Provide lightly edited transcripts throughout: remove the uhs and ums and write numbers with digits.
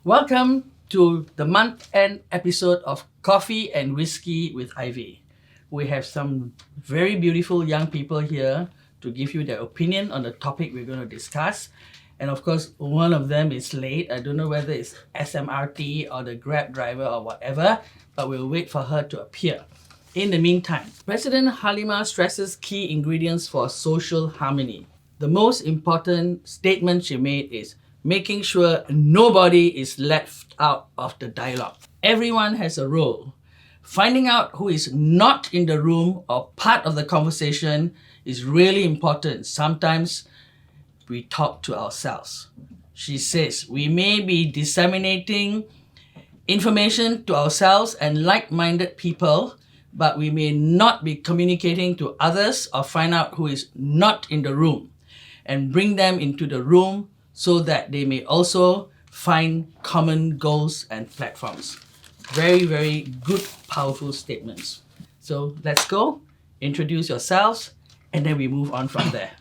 Welcome to the month-end episode of Coffee and Whiskey with Ivy. We have some very beautiful young people here to give you their opinion on the topic we're going to discuss. And of course, one of them is late. I don't know whether it's SMRT or the Grab driver or whatever, but we'll wait for her to appear. In the meantime, President Halima stresses key ingredients for social harmony. The most important statement she made is making sure nobody is left out of the dialogue. Everyone has a role. Finding out who is not in the room or part of the conversation is really important. Sometimes we talk to ourselves. She says we may be disseminating information to ourselves and like-minded people, but we may not be communicating to others or find out who is not in the room and bring them into the room so that they may also find common goals and platforms. Very, very good, powerful statements. So let's go, introduce yourselves, and then we move on from there.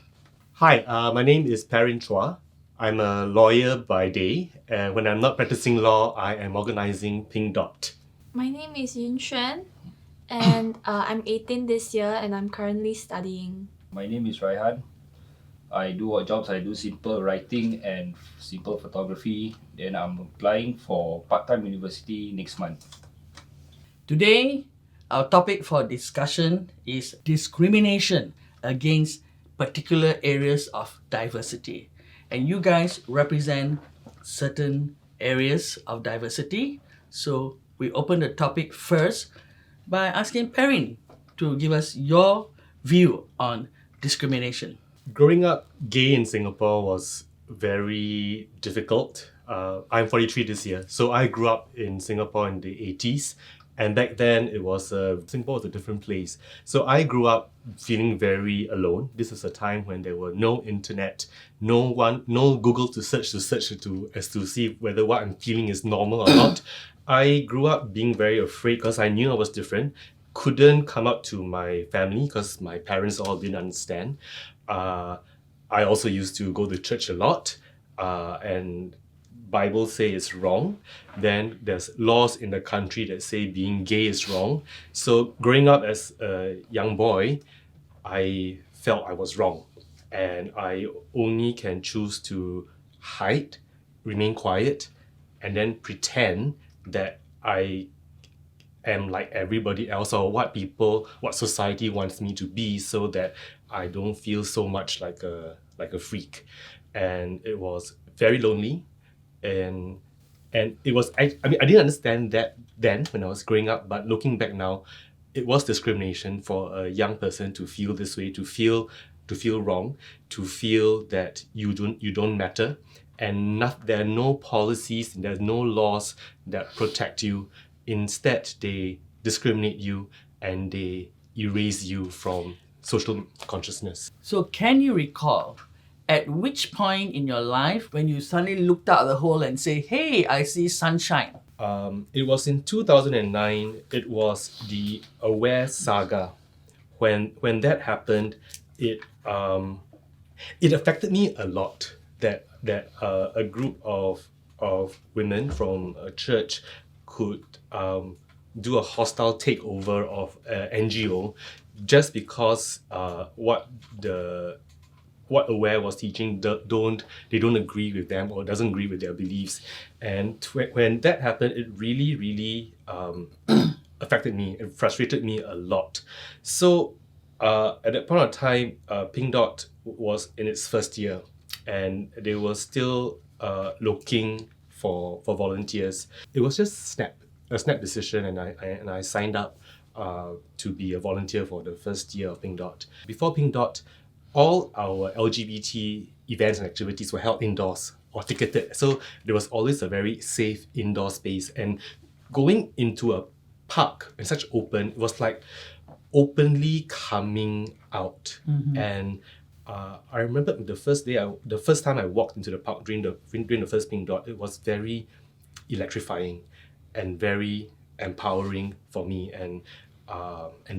Hi, my name is Perrin Chua. I'm a lawyer by day, and when I'm not practicing law, I am organizing Pink Dot. My name is Yun Xuan, and I'm 18 this year and I'm currently studying. My name is Raihan. I do what jobs? I do simple writing and simple photography. Then I'm applying for part-time university next month. Today, our topic for discussion is discrimination against particular areas of diversity. And you guys represent certain areas of diversity. So we open the topic first by asking Perrin to give us your view on discrimination. Growing up gay in Singapore was very difficult. I'm 43 this year, so I grew up in Singapore in the 80s. And back then, Singapore was a different place. So I grew up feeling very alone. This is a time when there were no internet, no Google to search to see whether what I'm feeling is normal or not. I grew up being very afraid because I knew I was different. Couldn't come up to my family because my parents all didn't understand. I also used to go to church a lot, and Bible say it's wrong. Then there's laws in the country that say being gay is wrong. So growing up as a young boy, I felt I was wrong, and I only can choose to hide, remain quiet, and then pretend that I am like everybody else or what society wants me to be, so that I don't feel so much like a freak. And it was very lonely, and it was I didn't understand that then when I was growing up, but looking back now, it was discrimination for a young person to feel this way, to feel wrong, to feel that you don't matter, and there are no policies, there's no laws that protect you. Instead, they discriminate you and they erase you from social consciousness. So can you recall at which point in your life when you suddenly looked out the hole and say, hey, I see sunshine? It was in 2009. It was the Aware saga. When that happened, it affected me a lot that a group of women from a church could do a hostile takeover of an NGO just because what Aware was teaching they don't agree with them or doesn't agree with their beliefs. And when that happened, it really affected me. It frustrated me a lot. So at that point of time, Pink Dot was in its first year, and they were still looking for volunteers. It was just a snap decision, and I signed up to be a volunteer for the first year of Pink Dot. Before Pink Dot, all our LGBT events and activities were held indoors or ticketed. So there was always a very safe indoor space. And going into a park in such open, it was like openly coming out. Mm-hmm. And I remember the first time I walked into the park during the first Pink Dot, it was very electrifying and very empowering for me. And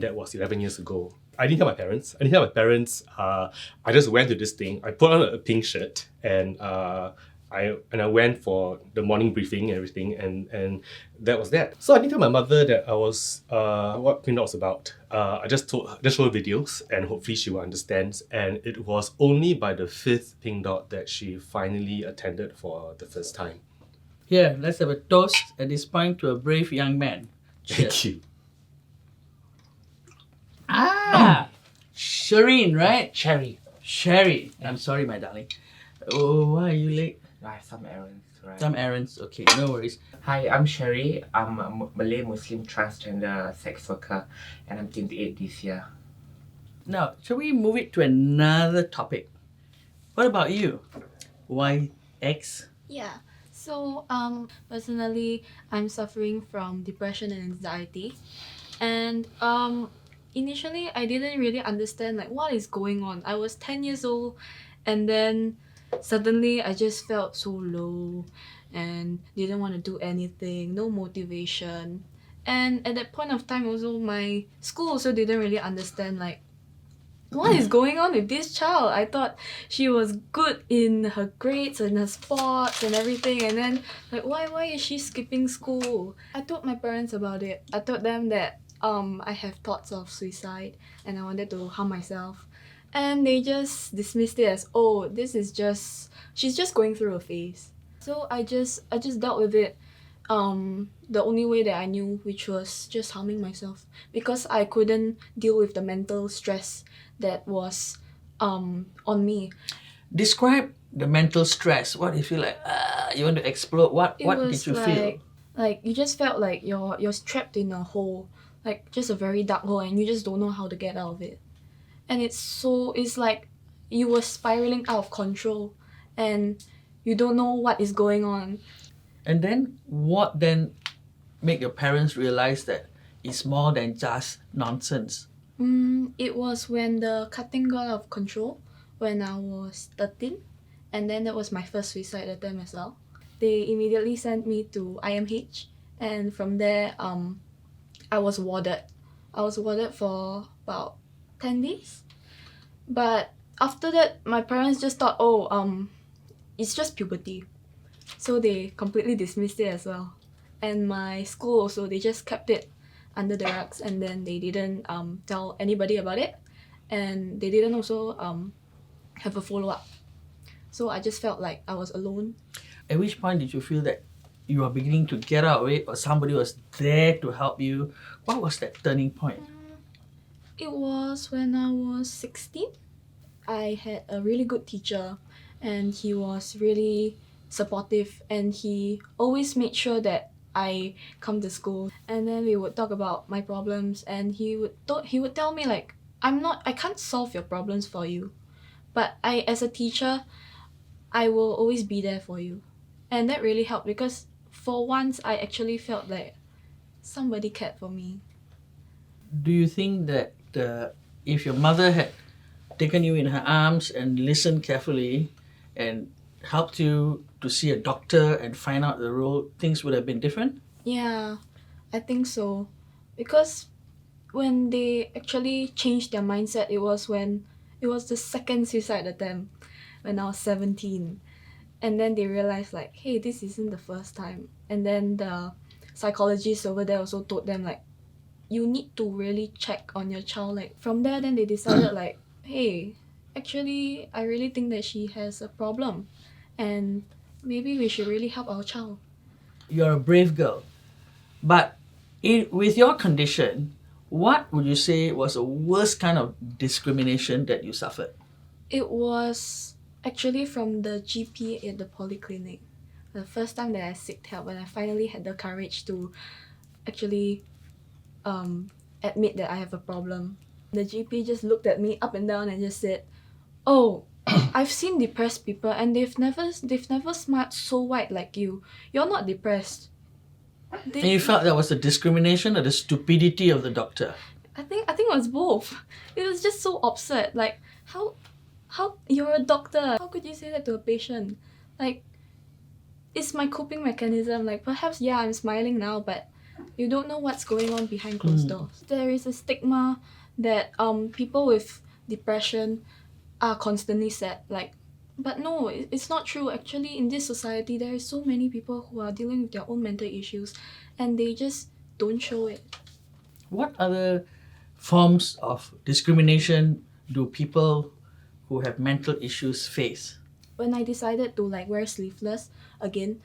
that was 11 years ago. I didn't tell my parents. I just went to this thing. I put on a pink shirt and I I went for the morning briefing and everything, and that was that. So I didn't tell my mother that I was what Pink Dot was about. I just showed her videos, and hopefully she will understand. And it was only by the 5th Pink Dot that she finally attended for the first time. Here, let's have a toast at this point to a brave young man. Thank you. Ah, Shireen, right? Cherry. Sherry. I'm sorry, my darling. Oh, why are you late? I have some errands, right? Some errands. Okay, no worries. Hi, I'm Sherry. I'm a Malay Muslim transgender sex worker and I'm 28 this year. Now, shall we move it to another topic? What about you? Why X? Yeah. So, personally, I'm suffering from depression and anxiety. And initially, I didn't really understand like what is going on. I was 10 years old, and then suddenly I just felt so low and didn't want to do anything, no motivation. And at that point of time also, my school also didn't really understand like what is going on with this child. I thought she was good in her grades and her sports and everything, and then like why is she skipping school? I told my parents about it. I told them that I have thoughts of suicide and I wanted to harm myself, and they just dismissed it as, oh, she's just going through a phase. So I just dealt with it the only way that I knew, which was just harming myself, because I couldn't deal with the mental stress that was on me. Describe the mental stress. What if you like? You want to explode? What did you feel? Like you just felt like you're trapped in a hole, like just a very dark hole, and you just don't know how to get out of it. And it's like you were spiraling out of control, and you don't know what is going on. And then what then make your parents realize that it's more than just nonsense? It was when the cutting got out of control when I was 13, and then that was my first suicide attempt as well. They immediately sent me to IMH, and from there I was warded. I was warded for about 10 days. But after that, my parents just thought, it's just puberty. So they completely dismissed it as well. And my school also, they just kept it under the rugs, and then they didn't tell anybody about it, and they didn't also have a follow-up. So I just felt like I was alone. At which point did you feel that you were beginning to get out of it, or somebody was there to help you? What was that turning point? It was when I was 16. I had a really good teacher, and he was really supportive, and he always made sure that I come to school, and then we would talk about my problems, and he would tell me like, I can't solve your problems for you, but as a teacher, I will always be there for you. And that really helped, because for once I actually felt like somebody cared for me. Do you think that if your mother had taken you in her arms and listened carefully and helped you to see a doctor and find out the road, things would have been different? Yeah, I think so. Because when they actually changed their mindset, it was the second suicide attempt when I was 17. And then they realized like, hey, this isn't the first time. And then the psychologist over there also told them like, you need to really check on your child. Like from there, then they decided like, hey, actually, I really think that she has a problem, and maybe we should really help our child. You're a brave girl. But with your condition, what would you say was the worst kind of discrimination that you suffered? It was actually from the GP at the polyclinic. The first time that I sought help, and I finally had the courage to actually admit that I have a problem. The GP just looked at me up and down and just said, oh, I've seen depressed people and they've never smiled so wide like you. You're not depressed. And you felt that was the discrimination or the stupidity of the doctor? I think it was both. It was just so absurd. Like, how you're a doctor? How could you say that to a patient? Like, it's my coping mechanism. Like, perhaps, yeah, I'm smiling now, but you don't know what's going on behind closed doors. There is a stigma that people with depression are constantly sad. Like, But no, it's not true. Actually, in this society, there are so many people who are dealing with their own mental issues, and they just don't show it. What other forms of discrimination do people who have mental issues face? When I decided to like wear sleeveless again,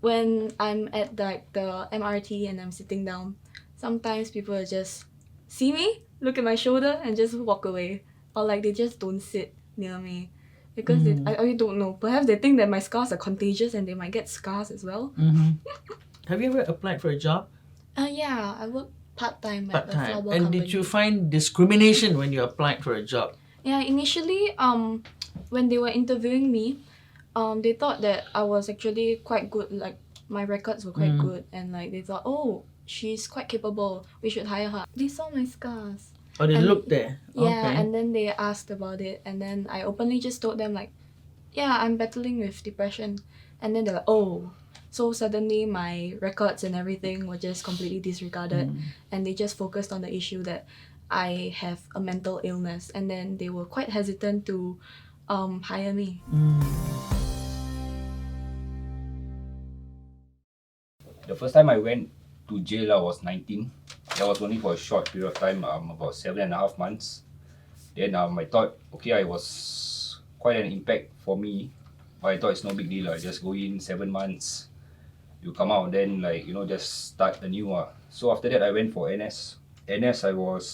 when I'm at like the MRT and I'm sitting down, sometimes people will just see me, look at my shoulder, and just walk away, or like they just don't sit near me because I don't know. Perhaps they think that my scars are contagious and they might get scars as well. Have you ever applied for a job Yeah, I work part-time at a part-time? flower And company. did you find discrimination when you applied for a job? Yeah, initially, when they were interviewing me, they thought that I was actually quite good. Like my records were quite good, and like they thought, oh, she's quite capable. We should hire her. They saw my scars. Or they And- looked there? Yeah, Okay. and then they asked about it, and then I openly just told them like, yeah, I'm battling with depression, and then they're like, oh. So suddenly my records and everything were just completely disregarded, and they just focused on the issue that I have a mental illness, and then they were quite hesitant to hire me. The first time I went to jail, I was 19. That was only for a short period of time, about 7.5 months. Then I thought, okay, I was quite an impact for me, but I thought it's no big deal. I just go in 7 months, you come out, then just start anew. So after that, I went for NS. NS,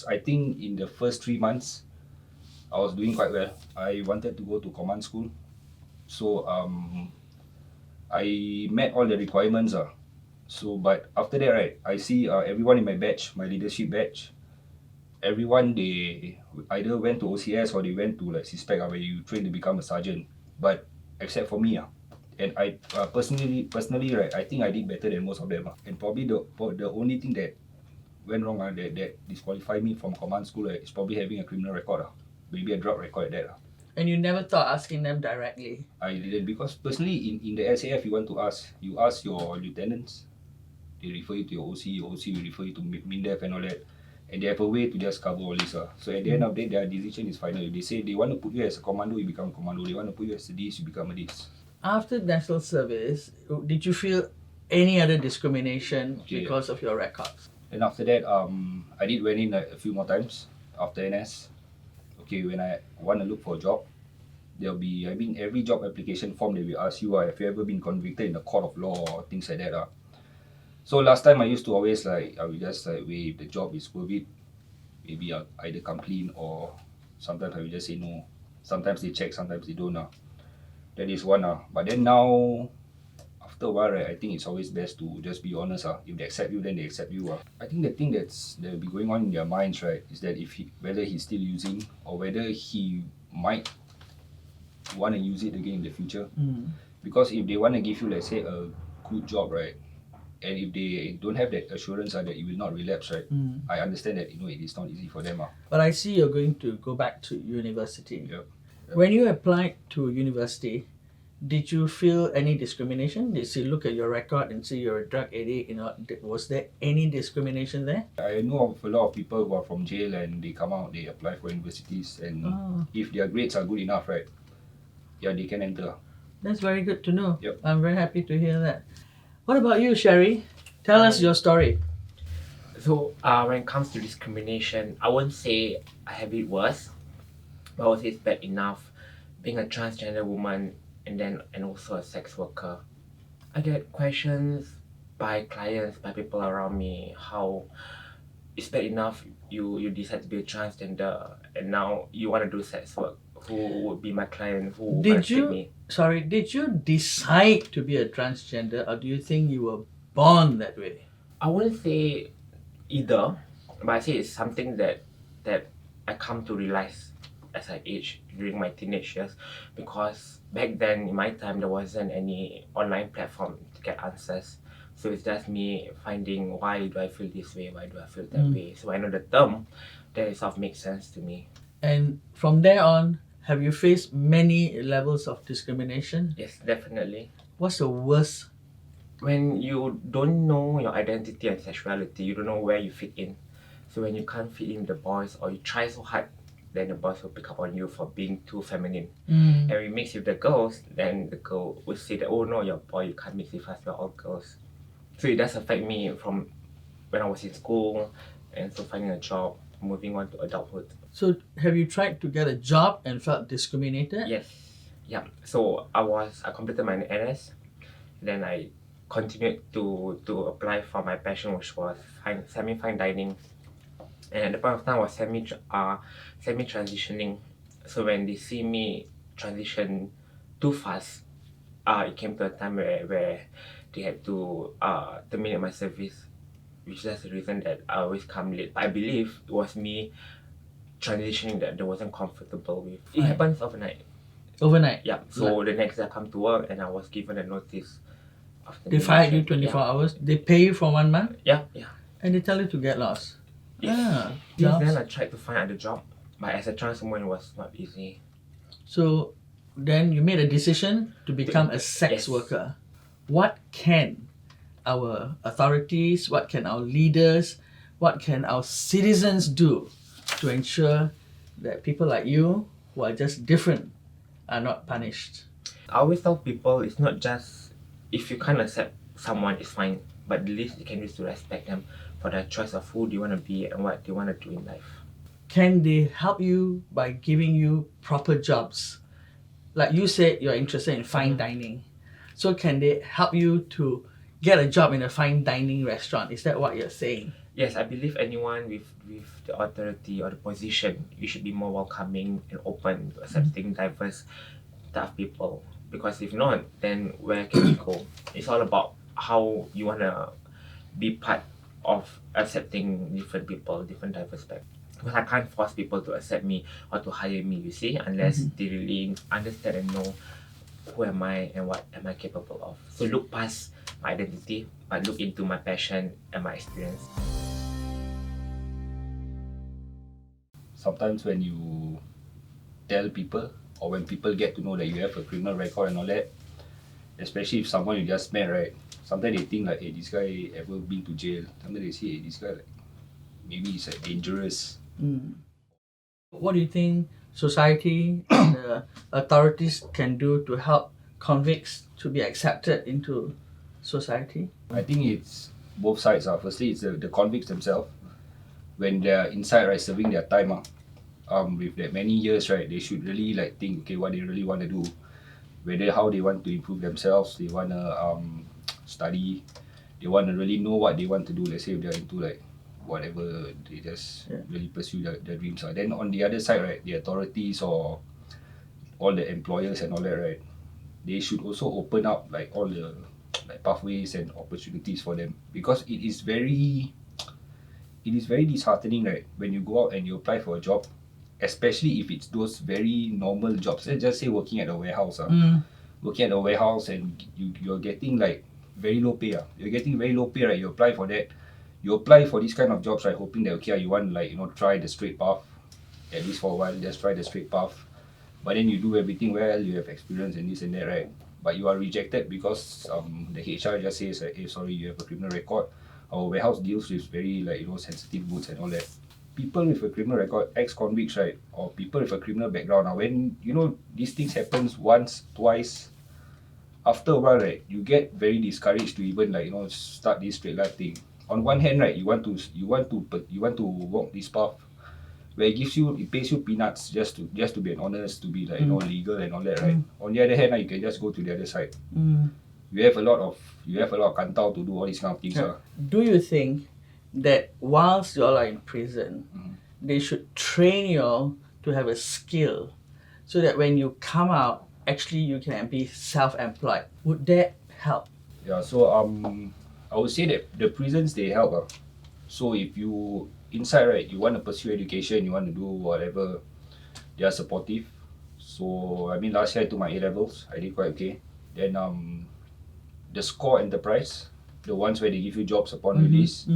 I think in the first 3 months, I was doing quite well. I wanted to go to command school, so I met all the requirements. So, but after that, right, I see everyone in my batch, my leadership batch, everyone, they either went to OCS or they went to like CISPEC, where you train to become a sergeant. But except for me, and I personally, right, I think I did better than most of them. And probably the only thing that went wrong, that disqualified me from command school, is probably having a criminal record, maybe a drug record at that. And you never thought asking them directly? I didn't, because personally in the SAF, you ask your lieutenants, they refer you to your OC will refer you to MINDEF and all that, and they have a way to just cover all this. So at the end of the day, their decision is final. If they say they want to put you as a commando, you become a commando. They want to put you as a this, you become a this. After national service, did you feel any other discrimination Okay. because of your records? Then after that, I did went in like a few more times after NS. Okay, when I want to look for a job, there'll be, every job application form, they will ask you, have you ever been convicted in a court of law or things like that. So last time I used to always I will just wait, if the job is worth it, maybe I'll either come clean, or sometimes I will just say no. Sometimes they check, sometimes they don't. That is one. But then now, after a while, right, I think it's always best to just be honest. If they accept you, then they accept you. I think the thing that will be going on in their minds, right, is that whether he's still using, or whether he might want to use it again in the future. Because if they want to give you, let's say, a good job, right, and if they don't have that assurance that you will not relapse, right, I understand that it is not easy for them. But I see you're going to go back to university. Yep. When you applied to university, did you feel any discrimination? Did they look at your record and see you're a drug addict? Was there any discrimination there? I know of a lot of people who are from jail and they come out, they apply for universities, and if their grades are good enough, right, yeah, they can enter. That's very good to know. Yep. I'm very happy to hear that. What about you, Sherry? Tell us your story. So when it comes to discrimination, I won't say I have it worse, but I would say it's bad enough being a transgender woman and also a sex worker. I get questions by clients, by people around me, how it's bad enough you decide to be a transgender and now you want to do sex work. Who would be my client? Who would Did treat me? you decide to be a transgender, or do you think you were born that way? I wouldn't say either, but I say it's something that I come to realize as I age during my teenage years, because back then in my time there wasn't any online platform to get answers. So it's just me finding, why do I feel this way, why do I feel that way. So I know the term, then it sort of makes sense to me. And from there on, have you faced many levels of discrimination? Yes, definitely. What's the worst? When you don't know your identity and sexuality, you don't know where you fit in. So when you can't fit in with the boys, or you try so hard then the boss will pick up on you for being too feminine. Mm. And we mix with the girls, then the girl will say that, oh no, you're a boy, you can't mix with us, we're all girls. So it does affect me from when I was in school, and so finding a job, moving on to adulthood. So have you tried to get a job and felt discriminated? Yes, yeah. So I completed my NS, then I continued to apply for my passion, which was semi-fine dining. And at the point of time I was semi transitioning. So when they see me transition too fast, it came to a time where they had to terminate my service, which is the reason that I always come late. I believe it was me transitioning that they wasn't comfortable with. It Right. happens overnight. Overnight? Yeah. So the next day I come to work and I was given a notice. After They the fired you transition. 24 hours. They pay you for 1 month Yeah, yeah. and they tell you to get lost. Yes. Ah, Since jobs. then I tried to find other job, but as a trans woman it was not easy. So then you made a decision to become a sex Yes. worker. What can our authorities, what can our leaders, what can our citizens do to ensure that people like you who are just different are not punished? I always tell people it's not just if you can't accept someone, it's fine, but the least you can do is to respect them for their choice of who they want to be and what they want to do in life. Can they help you by giving you proper jobs? Like you said, you're interested in fine dining. So can they help you to get a job in a fine dining restaurant? Is that what you're saying? Yes, I believe anyone with the authority or the position, you should be more welcoming and open to accepting diverse type of people. Because if not, then where can we go? It's all about how you want to be part of accepting different people, different diverse backgrounds. Because I can't force people to accept me or to hire me, you see, unless they really understand and know who am I and what am I capable of. So look past my identity, but look into my passion and my experience. Sometimes when you tell people or when people get to know that you have a criminal record and all that, especially if someone you just met, right? Sometimes they think like, hey, this guy ever been to jail? Sometimes they say, hey, this guy like maybe he's like dangerous. What do you think society and the authorities can do to help convicts to be accepted into society? I think it's both sides. Firstly, it's the convicts themselves. When they're inside, right, serving their time, with that many years, right, they should really like think, okay, what they really want to do, whether how they want to improve themselves, they want to study, they want to really know what they want to do. Let's say if they're into like whatever, they just really pursue their dreams. Then on the other side, right, the authorities or all the employers and all that, right, they should also open up like all the like pathways and opportunities for them, because it is very disheartening, right, when you go out and you apply for a job, especially if it's those very normal jobs. Let's just say working at a warehouse. Working at a warehouse and you're getting like very low pay. You're getting very low pay, right? You apply for that. You apply for this kind of jobs, right, hoping that, okay, you want to like, try the straight path, at least for a while, just try the straight path. But then you do everything well, you have experience and this and that, right? But you are rejected because the HR just says like, hey, sorry, you have a criminal record. Our warehouse deals with very like, sensitive goods and all that. People with a criminal record, ex-convicts, right, or people with a criminal background, when these things happens once, twice, after a while, right, you get very discouraged to even like start this straight life thing. On one hand, right, you want to walk this path where it pays you peanuts just to be honest, to be like legal and all that, right. On the other hand, you can just go to the other side. You have a lot of kantau to do all these kind of things. Do you think that whilst you all are in prison, they should train you all to have a skill so that when you come out, actually you can be self-employed? Would that help? Yeah, so I would say that the prisons, they help. So if you inside, right, you want to pursue education, you want to do whatever, they are supportive. So I mean, last year I took my A-levels, I did quite okay. Then the SCORE enterprise, the ones where they give you jobs upon release,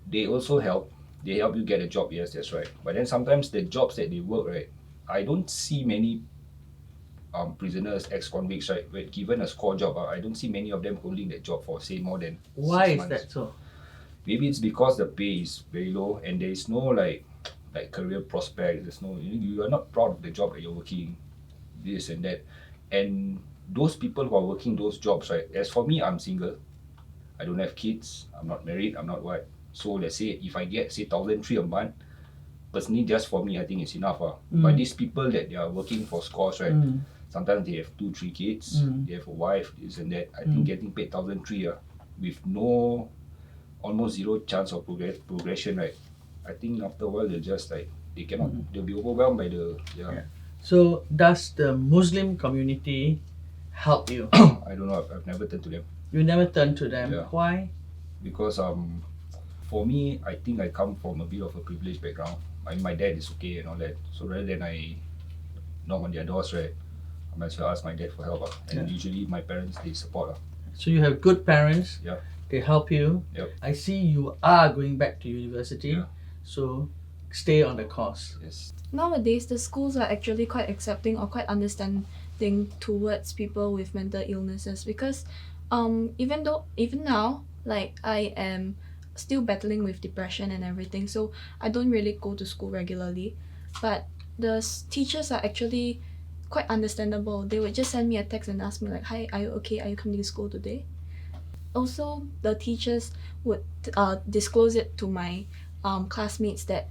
they also help. They help you get a job, yes, that's right. But then sometimes the jobs that they work, right, I don't see many prisoners, ex-convicts, right, given a SCORE job, I don't see many of them holding that job for say more than 6 Why is months. that so? Maybe it's because the pay is very low and there is no like like career prospect. There's no, you are not proud of the job that you're working, this and that. And those people who are working those jobs, right? As for me, I'm single. I don't have kids. I'm not married. I'm not what. So let's say if I get say 1,300 a month, personally, just for me, I think it's enough. But these people that they are working for scores, right? Sometimes they have 2, 3 kids. They have a wife, this and that. I think getting paid 1,300 with no, almost zero chance of progression, right? I think after a while they'll just like they cannot. They'll be overwhelmed by the Yeah. So does the Muslim community help you? I don't know. I've never turned to them You never turn to them. Yeah. Why? because for me, I think I come from a bit of a privileged background. My dad is okay and all that. So rather than I knock on their doors, right, I might as well ask my dad for help. And usually my parents they support. So you have good parents. Yeah. They help you. Yep. I see you are going back to university. Yeah. So stay on the course. Yes. Nowadays, the schools are actually quite accepting or quite understanding towards people with mental illnesses because even now, like I am still battling with depression and everything, so I don't really go to school regularly, but the teachers are actually quite understandable. They would just send me a text and ask me like, hi, are you okay, are you coming to school today? Also, the teachers would disclose it to my classmates that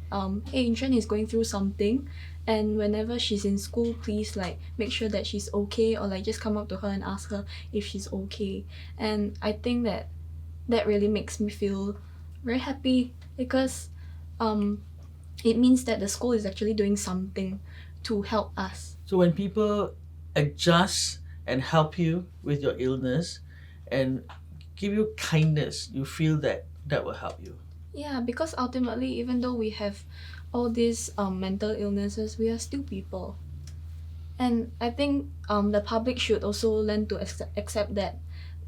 hey, Intran is going through something, and whenever she's in school, please like make sure that she's okay, or like just come up to her and ask her if she's okay. And I think that really makes me feel very happy because it means that the school is actually doing something to help us. So when people adjust and help you with your illness and give you kindness, you feel that will help you. Yeah, because ultimately, even though we have all these mental illnesses, we are still people. And I think the public should also learn to accept that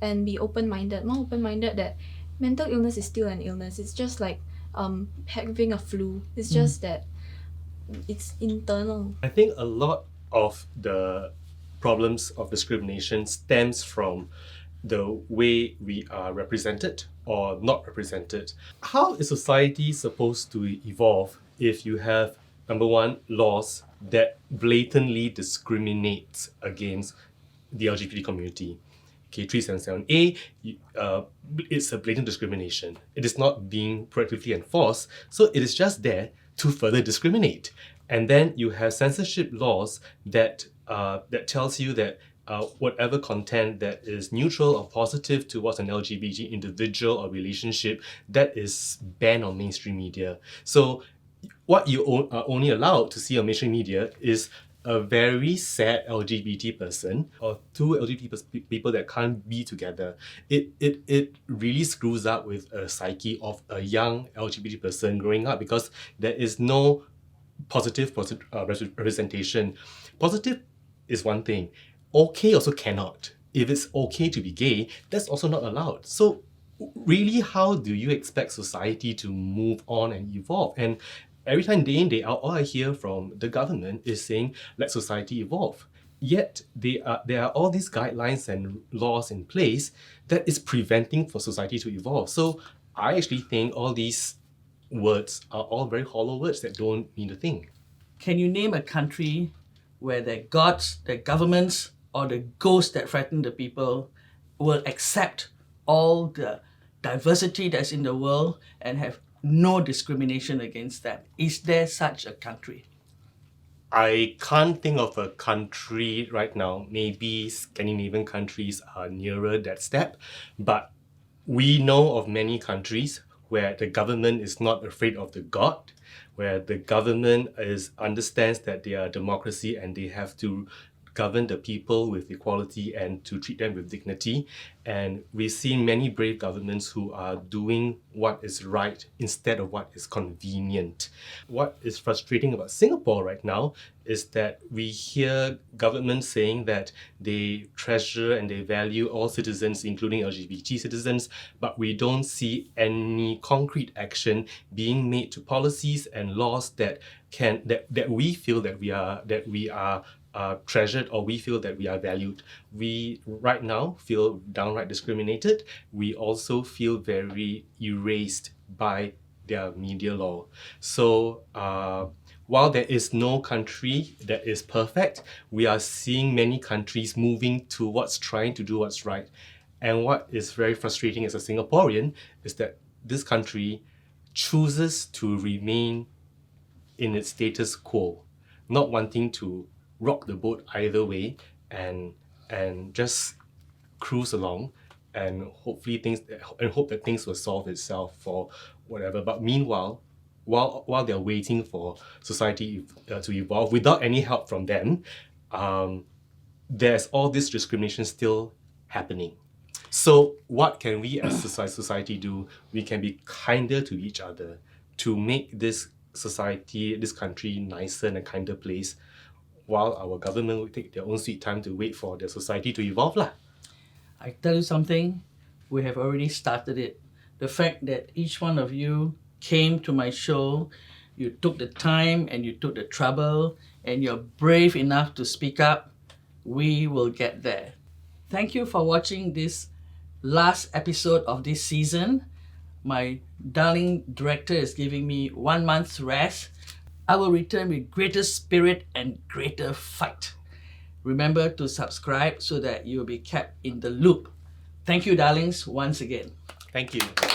and be more open-minded that mental illness is still an illness. It's just like having a flu. It's just that it's internal. I think a lot of the problems of discrimination stems from the way we are represented or not represented. How is society supposed to evolve if you have, number one, laws that blatantly discriminate against the LGBT community? Okay, 377A, it's a blatant discrimination. It is not being proactively enforced, so it is just there to further discriminate. And then you have censorship laws that tells you that whatever content that is neutral or positive towards an LGBT individual or relationship, that is banned on mainstream media. So what you are only allowed to see on mainstream media is a very sad LGBT person or two LGBT people that can't be together. It really screws up with a psyche of a young LGBT person growing up because there is no positive representation. Positive is one thing. Okay also cannot. If it's okay to be gay, that's also not allowed. So really, how do you expect society to move on and evolve? And every time, day in, day out, all I hear from the government is saying, let society evolve. Yet there are all these guidelines and laws in place that is preventing for society to evolve. So I actually think all these words are all very hollow words that don't mean a thing. Can you name a country where the gods, the governments, or the ghosts that threaten the people will accept all the diversity that's in the world and have no discrimination against them? Is there such a country? I can't think of a country right now. Maybe Scandinavian countries are nearer that step, but we know of many countries where the government is not afraid of the god, where the government understands that they are a democracy and they have to govern the people with equality and to treat them with dignity. And we've seen many brave governments who are doing what is right instead of what is convenient. What is frustrating about Singapore right now is that we hear governments saying that they treasure and they value all citizens, including LGBT citizens, but we don't see any concrete action being made to policies and laws that we feel that we are treasured, or we feel that we are valued. We right now feel downright discriminated. We also feel very erased by their media law. So while there is no country that is perfect, we are seeing many countries moving towards trying to do what's right. And what is very frustrating as a Singaporean is that this country chooses to remain in its status quo, not wanting to rock the boat either way and just cruise along and hope that things will solve itself for whatever. But meanwhile, while they're waiting for society to evolve without any help from them, there's all this discrimination still happening. So what can we as society do? We can be kinder to each other to make this society, this country nicer and a kinder place, while our government will take their own sweet time to wait for their society to evolve lah. I tell you something, we have already started it. The fact that each one of you came to my show, you took the time and you took the trouble, and you're brave enough to speak up, we will get there. Thank you for watching this last episode of this season. My darling director is giving me 1 month's rest. I will return with greater spirit and greater fight. Remember to subscribe so that you'll be kept in the loop. Thank you, darlings, once again. Thank you.